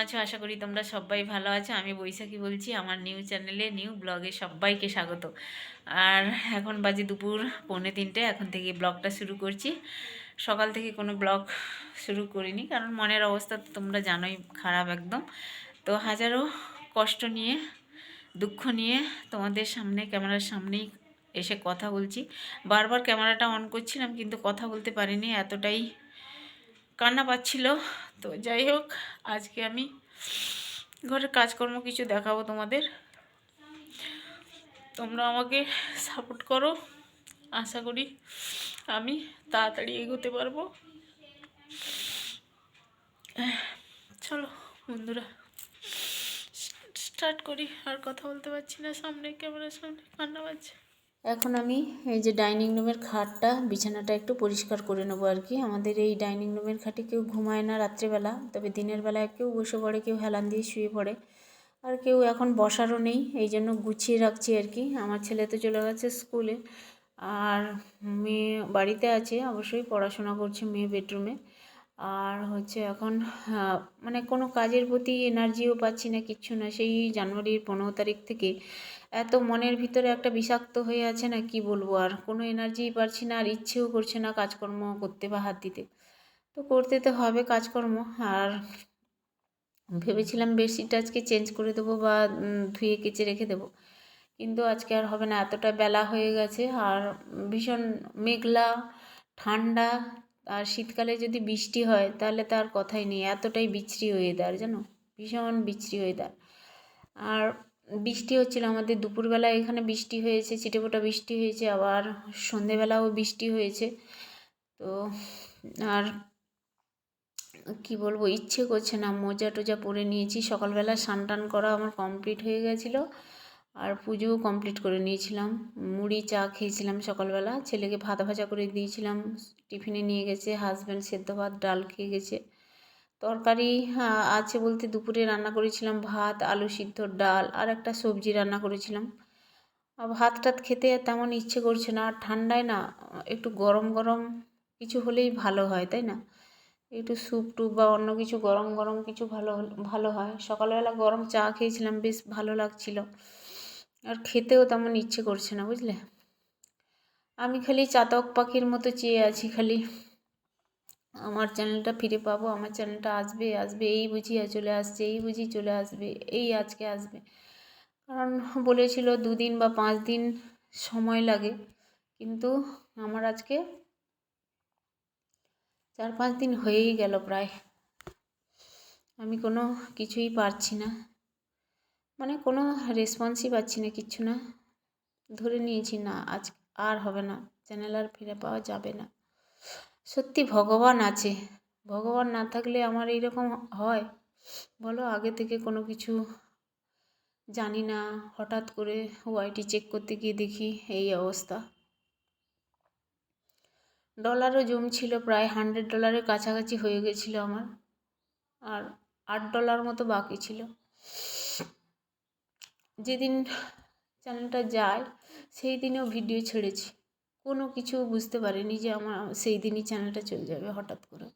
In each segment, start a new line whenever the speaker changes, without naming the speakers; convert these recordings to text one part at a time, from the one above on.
আছো? আশা করি তোমরা সবাই ভালো আছো। আমি বৈশাখী বলছি, আমার নিউ চ্যানেলে নিউ ব্লগে সবাইকে স্বাগত। আর এখন বাজে দুপুর 2:45, এখন থেকে ব্লগটা শুরু করছি। সকাল থেকে কোনো ব্লগ শুরু করিনি, কারণ মনের অবস্থা তো তোমরা জানোই, খারাপ একদম। তো হাজারো কষ্ট নিয়ে, দুঃখ নিয়ে তোমাদের সামনে, ক্যামেরার সামনেই এসে কথা বলছি। বারবার ক্যামেরাটা অন করছিলাম, কিন্তু কথা বলতে পারিনি, এতটাই কান্না পাচ্ছিল। তো যাই হোক, আজকে আমি ঘরের কাজকর্ম কিছু দেখাবো তোমাদের। তোমরা আমাকে সাপোর্ট করো, আশা করি আমি তাড়াতাড়ি এগোতে পারবো। চলো বন্ধুরা, স্টার্ট করি। আর কথা বলতে পারছি না, সামনে ক্যামেরার সামনে কান্না পাচ্ছে। এখন আমি এই যে ডাইনিং রুমের খাটটা, বিছানাটা একটু পরিষ্কার করে নেবো আর কি। আমাদের এই ডাইনিং রুমের খাটে কেউ ঘুমায় না রাত্রেবেলা, তবে দিনের বেলায় কেউ বসে পড়ে, কেউ হেলান দিয়ে শুয়ে পড়ে, আর কেউ এখন বসারও নেই, এই জন্য গুছিয়ে রাখছি আর কি। আমার ছেলে তো চলে গেছে স্কুলে, আর মেয়ে বাড়িতে আছে, অবশ্যই পড়াশোনা করছে মেয়ে বেডরুমে। আর হচ্ছে এখন মানে কোনো কাজের প্রতি এনার্জিও পাচ্ছি না, কিচ্ছু না। সেই জানুয়ারির 15 তারিখ থেকে এত মনের ভিতরে একটা বিষাক্ত হয়ে আছে না, কি বলবো। আর কোনো এনার্জিই পাচ্ছি না, আর ইচ্ছেও করছে না কাজকর্ম করতে বা হাত দিতে। তো করতে তো হবে কাজকর্ম। আর ভেবেছিলাম বেডশিটটা আজকে চেঞ্জ করে দেবো বা ধুয়ে কেচে রেখে দেবো, কিন্তু আজকে আর হবে না, এতটা বেলা হয়ে গেছে। আর ভীষণ মেঘলা, ঠান্ডা। আর শীতকালে যদি বৃষ্টি হয় তাহলে তার কথাই নেই, এতটাই বিশ্রী ওয়েদার, জানো, ভীষণ বিশ্রী ওয়েদার। আর বৃষ্টি হচ্ছিল আমাদের দুপুরবেলা, এখানে বৃষ্টি হয়েছে, ছিটেফোঁটা বৃষ্টি হয়েছে, আবার সন্ধেবেলাও বৃষ্টি হয়েছে। তো আর কি বলবো, ইচ্ছে করছে না। মোজা টোজা পরে নিয়েছি, সকালবেলা স্নান টান করা আমার কমপ্লিট হয়ে গেছিলো, আর পুজোও কমপ্লিট করে নিয়েছিলাম। মুড়ি চা খেয়েছিলাম সকালবেলা, ছেলেকে ভাত ভাজা করে দিয়েছিলাম, টিফিনে নিয়ে গেছে। হাজব্যান্ড সেদ্ধ ভাত ডাল খেয়ে গেছে। তরকারি আছে বলতে দুপুরে রান্না করেছিলাম ভাত, আলু সিদ্ধ, ডাল, আর একটা সবজি রান্না করেছিলাম। ভাত টাত খেতে তেমন ইচ্ছে করছে না, আর ঠান্ডায় না একটু গরম গরম কিছু হলেই ভালো হয়, তাই না? একটু স্যুপ টুপ বা অন্য কিছু গরম গরম কিছু ভালো হয়। সকালবেলা গরম চা খেয়েছিলাম, বেশ ভালো লাগছিল, আর খেতেও তেমন ইচ্ছে করছে না, বুঝলে। আমি খালি চাতক পাখির মতো চেয়ে আছি, খালি আমার চ্যানেলটা ফিরে পাবো, আমার চ্যানেলটা আসবে আসবে, এই বুঝি চলে আসছে, এই বুঝি চলে আসবে, এই আজকে আসবে। কারণ বলেছিল 2 দিন বা 5 দিন সময় লাগে, কিন্তু আমার আজকে 4-5 দিন হয়েই গেল প্রায়। আমি কোনো কিছুই পারছি না, মানে কোনো রেসপন্সই পাচ্ছি না, কিচ্ছু না। ধরে নিয়েছি না, আজ আর হবে না, চ্যানেল আর ফিরে পাওয়া যাবে না। সত্যি ভগবান আছে, ভগবান না থাকলে আমার এইরকম হয় বলো? আগে থেকে কোনো কিছু জানি না, হঠাৎ করে ওআইটি চেক করতে গিয়ে দেখি এই অবস্থা। ডলারও জমছিল, প্রায় $100 কাছাকাছি হয়ে গেছিলো আমার, আর $8 মতো বাকি ছিল। যেদিন চ্যানেলটা যায় সেই দিনেও ভিডিও ছেড়েছি, কোনো কিছু বুঝতে পারিনি যে আমার সেই দিনই চ্যানেলটা চলে যাবে হঠাৎ করে।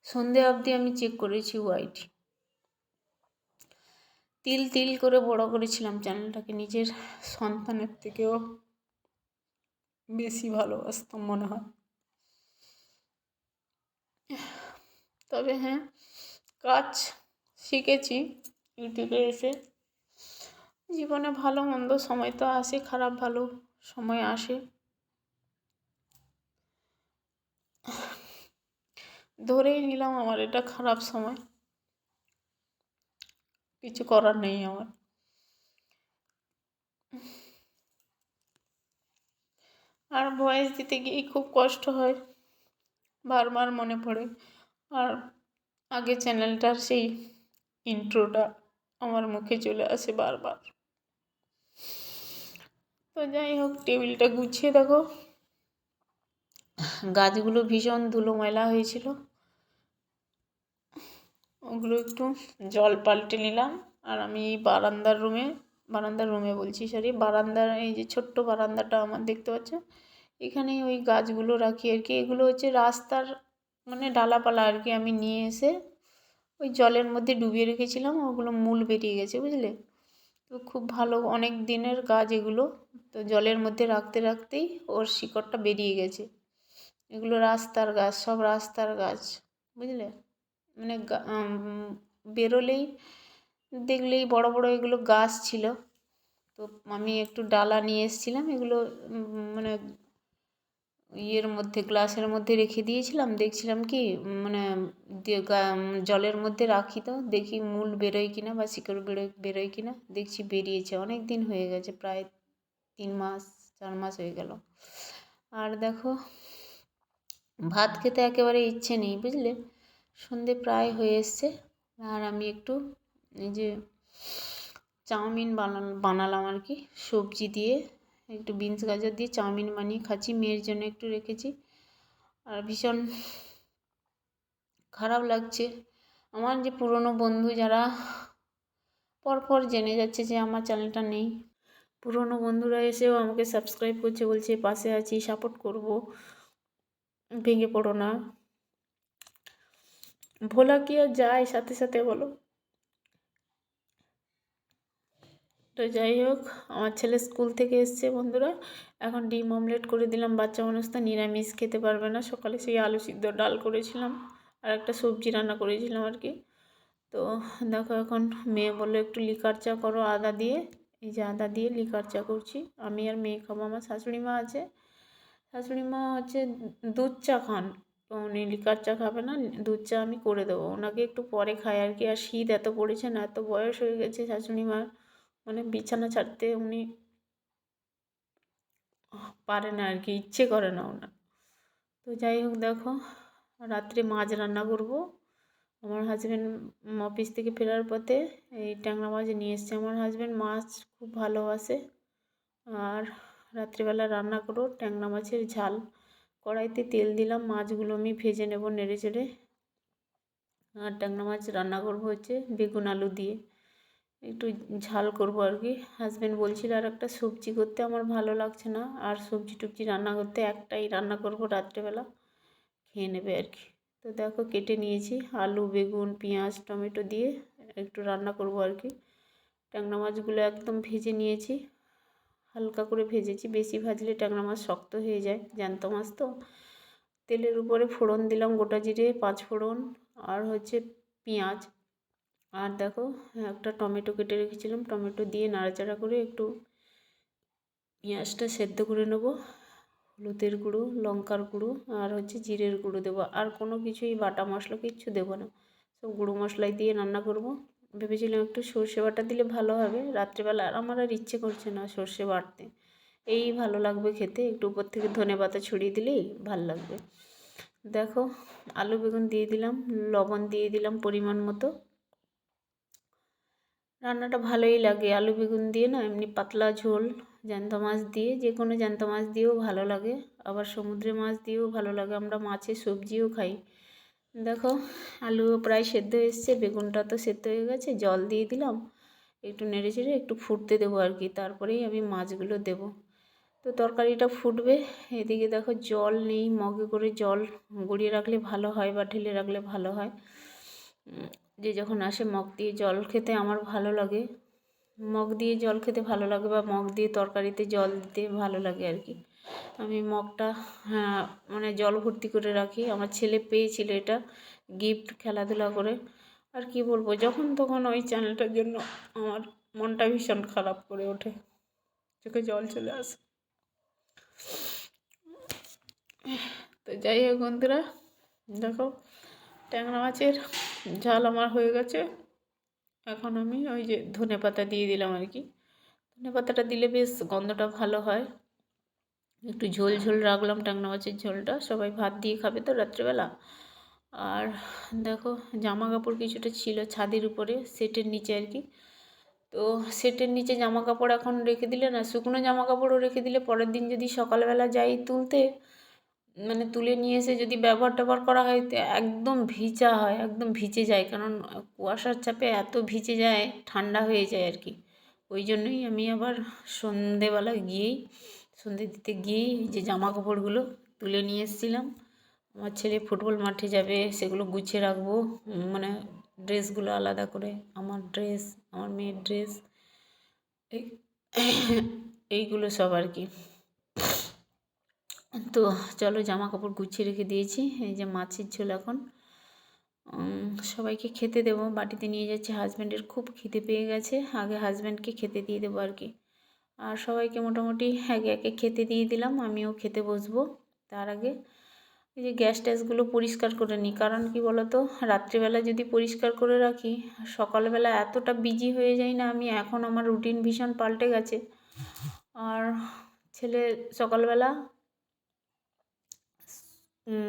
সন্ধে অবধি আমি চেক করেছি ওআইটি, তিল তিল করে বড় করেছিলাম চ্যানেলটাকে, নিজের সন্তানের থেকেও বেশি ভালোবাসতাম মনে হয়। তবে হ্যাঁ, কাজ শিখেছি ইউটিউবে এসে। জীবনে ভালো মন্দ সময় তো আসে, খারাপ ভালো সময় আসে। ধরেই নিলাম আমার এটা খারাপ সময়, কিছু করার নেই আমার। আর ভয়েস দিতে গিয়েই খুব কষ্ট হয়, বারবার মনে পড়ে। আর আগে চ্যানেলটার সেই ইন্ট্রোটা আমার মুখে চলে আসে বারবার। তো যাই হোক, টেবিলটা গুছিয়ে দেখো, গাছগুলো ভীষণ ধুলো ময়লা হয়েছিল, ওগুলো একটু জল পাল্টে নিলাম। আর আমি বারান্দার রুমে বলছি, বারান্দার এই যে ছোট্ট বারান্দাটা আমার দেখতে পাচ্ছ, এখানেই ওই গাছগুলো রাখি আর কি। এগুলো হচ্ছে রাস্তার মানে ডালাপালা আর কি, আমি নিয়ে এসে ওই জলের মধ্যে ডুবিয়ে রেখেছিলাম, ওগুলো মূল বেরিয়ে গেছে, বুঝলে। তো খুব ভালো, অনেক দিনের গাছ এগুলো। তো জলের মধ্যে রাখতে রাখতেই ওর শিকড়টা বেরিয়ে গেছে। এগুলো রাস্তার গাছ, সব রাস্তার গাছ, বুঝলে। মানে বেরোলেই দেখলেই বড় বড় এগুলো গাছ ছিল। তো আমি একটু ডালা নিয়ে এসেছিলাম, এগুলো মানে ইয়ের মধ্যে, গ্লাসের মধ্যে রেখে দিয়েছিলাম। দেখছিলাম কি মানে জলের মধ্যে রাখি তো দেখি মূল বেরোয় কিনা বা শিকড় বেরোয় কিনা। দেখছি বেরিয়েছে, অনেক দিন হয়ে গেছে, প্রায় 3 মাস 4 মাস হয়ে গেল। আর দেখো ভাত খেতে একেবারে ইচ্ছে নেই, বুঝলে। সন্ধে প্রায় হয়ে এসছে। আর আমি একটু এই যে চাউমিন বানালাম আর কি, সবজি দিয়ে, একটু বিনস গাজর দিয়ে চাউমিন বানিয়ে খাচ্ছি। মেয়ের জন্য একটু রেখেছি। আর ভীষণ খারাপ লাগছে, আমার যে পুরনো বন্ধু যারা পরপর জেনে যাচ্ছে যে আমার চ্যানেলটা নেই, পুরনো বন্ধুরা এসেও আমাকে সাবস্ক্রাইব করছে, বলছে পাশে আছি, সাপোর্ট করব, ভেঙে পড়ো না। ভোলা কি আর যায় সাথে সাথে, বলো। তো যাই হোক, আমার ছেলে স্কুল থেকে এসছে বন্ধুরা, এখন ডিম অমলেট করে দিলাম। বাচ্চা মানুষ তো নিরামিষ খেতে পারবে না। সকালে সেই আলু সিদ্ধ ডাল করেছিলাম আর একটা সবজি রান্না করেছিলাম আর কি। তো দেখো এখন মেয়ে বললো একটু লিকার চা করো আদা দিয়ে। এই যে আদা দিয়ে লিকার চা করছি। আমি আর মেয়ে খাবো। আমার শাশুড়ি মা আছে, শাশুড়ি মা হচ্ছে দুধ চা খান, তো উনি লিকার চা খাবে না, দুধ চা আমি করে দেবো ওনাকে, একটু পরে খায় আর কি। আর শীত এত পড়েছে না, এত বয়স হয়ে গেছে শাশুড়ি মার, মানে বিছানা ছাড়তে উনি পারে না আর কি, ইচ্ছে করে না ওনার। তো যাই হোক দেখো, রাত্রে মাছ রান্না করব। আমার হাজব্যান্ড অফিস থেকে ফেরার পথে এই ট্যাংরা মাছ নিয়ে এসছে। আমার হাজব্যান্ড মাছ খুব ভালোবাসে। আর রাত্রিবেলা রান্না করো ট্যাংরা মাছের ঝাল। কড়াইতে তেল দিলাম, মাছগুলো আমি ভেজে নেব নেড়ে চেড়ে। আর ট্যাংরা মাছ রান্না করব হচ্ছে বেগুন আলু দিয়ে, একটু ঝাল করব আর কি। হাজব্যান্ড বলছিল আর একটা সবজি করতে, আমার ভালো লাগছে না আর সবজি টবজি রান্না করতে, একটাই রান্না করব রাত্রেবেলা, খেয়ে নেবে আর কি। তো দেখো কেটে নিয়েছি, আলু বেগুন পেঁয়াজ টমেটো দিয়ে একটু রান্না করব আর কি। ট্যাংরা মাছগুলো একদম ভেজে নিয়েছি, হালকা করে ভেজেছি, বেশি ভাজলে ট্যাংরা মাছ শক্ত হয়ে যায়, জ্যান্ত মাছ তো। তেলের উপরে ফোড়ন দিলাম, গোটা জিরে 5 ফোড়ন আর হচ্ছে পেঁয়াজ। আর দেখো একটা টমেটো কেটে রেখেছিলাম, টমেটো দিয়ে নাড়াচাড়া করে একটু পেঁয়াজটা সেদ্ধ করে নেব। হলুদের গুঁড়ো, লঙ্কার গুঁড়ো আর হচ্ছে জিরের গুঁড়ো দেবো। আর কোনো কিছুই বাটা মশলা কিচ্ছু দেবো না, সব গুঁড়ো মশলাই দিয়ে রান্না করব। ভেবেছিলাম একটু সর্ষে বাটা দিলে ভালো হবে রাত্রেবেলা, আর আমার আর ইচ্ছে করছে না সর্ষে বাটতে, এই ভালো লাগবে খেতে, একটু উপর থেকে ধনেপাতা ছড়িয়ে দিলেই ভাল লাগবে। দেখো আলু বেগুন দিয়ে দিলাম, লবণ দিয়ে দিলাম পরিমাণ মতো। রান্নাটা ভালোই লাগে আলু বেগুন দিয়ে না, এমনি পাতলা ঝোল জ্যান্ত মাছ দিয়ে, যে কোনো জ্যান্ত মাছ দিয়েও ভালো লাগে, আবার সমুদ্রের মাছ দিয়েও ভালো লাগে, আমরা মাছের সবজিও খাই। দেখো আলুও প্রায় সেদ্ধ এসছে, বেগুনটা তো সেদ্ধ হয়ে গেছে, জল দিয়ে দিলাম, একটু নেড়ে চেড়ে একটু ফুটতে দেবো আর কি, তারপরেই আমি মাছগুলো দেবো। তো তরকারিটা ফুটবে, এদিকে দেখো জল নেই, মগে করে জল গড়িয়ে রাখলে ভালো হয় বা ঢেলে রাখলে ভালো হয়। যে যখন আসে মগ দিয়ে জল খেতে আমার ভালো লাগে, মগ দিয়ে জল খেতে ভালো লাগে বা মগ দিয়ে তরকারিতে জল দিতে ভালো লাগে আর কি। আমি মগটা মানে জল ভর্তি করে রাখি, আমার ছেলে পেয়েছিল এটা গিফট খেলাধুলা করে। আর কি বলবো, যখন তখন ওই চ্যানেলটার জন্য আমার মনটা ভীষণ খারাপ করে ওঠে, চোখে জল চলে আসে। তো যাই হোক বন্ধুরা, দেখো ট্যাংরা মাছের ঝাল আমার হয়ে গেছে। এখন আমি ওই যে ধনেপাতা দিয়ে দিলাম আর কি, ধনেপাতাটা দিলে বেশ গন্ধটা ভালো হয়। একটু ঝোল ঝোল রাখলাম ট্যাংরা মাছের ঝোলটা, সবাই ভাত দিয়ে খাবে তো রাত্রেবেলা। আর দেখো জামা কাপড় কিছুটা ছিল ছাদের উপরে সেটের নিচে আর কি, তো সেটের নিচে জামা কাপড় এখন রেখে দিলে না, শুকনো জামা কাপড়ও রেখে দিলে পরের দিন যদি সকালবেলা যাই তুলতে, মানে তুলে নিয়ে এসে যদি ব্যবহার ট্যাবহার করা হয় তো একদম ভিজা হয়, একদম ভিজে যায়, কারণ কুয়াশার চাপে এত ভিজে যায়, ঠান্ডা হয়ে যায় আর কি। ওই জন্যই আমি আবার সন্ধেবেলা গিয়েই, সন্ধে দিতে গিয়েই যে জামা কাপড়গুলো তুলে নিয়ে এসেছিলাম। আমার ছেলে ফুটবল মাঠে যাবে, সেগুলো গুছিয়ে রাখবো, মানে ড্রেসগুলো আলাদা করে, আমার ড্রেস, আমার মেয়ের ড্রেস, এই এইগুলো সব আর কি। তো চলো জামা কাপড় গুছিয়ে রেখে দিয়েছি। এই যে মাছের ঝোল এখন সবাইকে খেতে দেবো, বাটিতে নিয়ে যাচ্ছে। হাজব্যান্ডের খুব খিদে পেয়ে গেছে, আগে হাজব্যান্ডকে খেতে দিয়ে দেবো আর কি। আর সবাইকে মোটামুটি একে একে খেতে দিয়ে দিলাম, আমিও খেতে বসবো। তার আগে এই যে গ্যাস ট্যাসগুলো পরিষ্কার করে নিই, কারণ কি বলো তো, রাত্রিবেলা যদি পরিষ্কার করে রাখি সকালবেলা এতটা বিজি হয়ে যাই না আমি, এখন আমার রুটিন ভীষণ পাল্টে গেছে। আর ছেলে সকালবেলা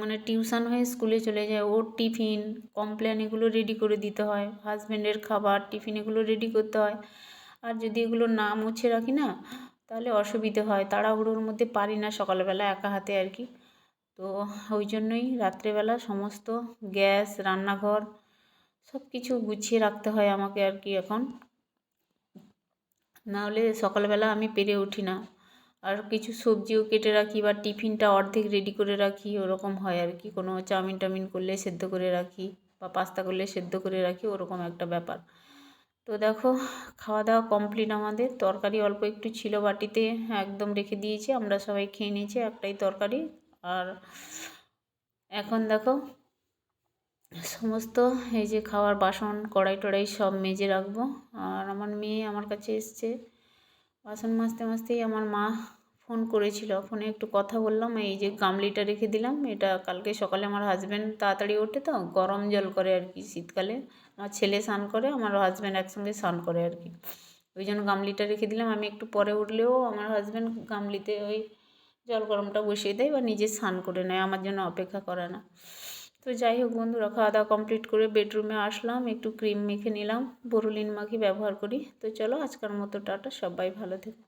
মানে টিউশন হয়ে স্কুলে চলে যায়, ওর টিফিন, কমপ্লেন এগুলো রেডি করে দিতে হয়, হাজব্যান্ডের খাবার, টিফিন এগুলো রেডি করতে হয়। আর যদি এগুলো না মুছে রাখি না তাহলে অসুবিধে হয়, তাড়াহুড়োর মধ্যে পারি না সকালবেলা একা হাতে আর কি। তো ওই জন্যই রাত্রেবেলা সমস্ত গ্যাস, রান্নাঘর সব কিছু গুছিয়ে রাখতে হয় আমাকে আর কি এখন, নাহলে সকালবেলা আমি পেরে উঠি না। আর কিছু সবজিও কেটে রাখি বা টিফিনটা অর্ধেক রেডি করে রাখি, ওরকম হয় আর কি। কোনো চাউমিন টাউমিন করলে সেদ্ধ করে রাখি বা পাস্তা করলে সেদ্ধ করে রাখি, ওরকম একটা ব্যাপার। তো দেখো খাওয়া দাওয়া কমপ্লিট আমাদের, তরকারি অল্প একটু ছিল বাটিতে, একদম রেখে দিয়েছি, আমরা সবাই খেয়ে নিয়েছি একটাই তরকারি। আর এখন দেখো সমস্ত এই যে খাওয়ার বাসন কড়াই টড়াই সব মেজে রাখবো। আর আমার মেয়ে আমার কাছে এসছে, বাসন মাজতে মাজতেই আমার মা ফোন করেছিল, ফোনে একটু কথা বললাম। এই যে গামলিটা রেখে দিলাম, এটা কালকে সকালে আমার হাজব্যান্ড তাড়াতাড়ি ওঠে তো গরম জল করে আর কি, শীতকালে আমার ছেলে স্নান করে, আমার হাজব্যান্ড একসঙ্গে স্নান করে আর কি, ওই জন্য গামলিটা রেখে দিলাম। আমি একটু পরে উঠলেও আমার হাজব্যান্ড গামলিতে ওই জল গরমটা বসিয়ে দেয় বা নিজে স্নান করে নেয়, আমার জন্য অপেক্ষা করে না। তো যাই হোক বন্ধুরা, খাওয়া দাওয়া কমপ্লিট করে বেডরুমে আসলাম, একটু ক্রিম মেখে নিলাম, বোরোলিন মাখি ব্যবহার করি। তো চলো আজকের মতো টাটা, সবাই ভালো থেকো।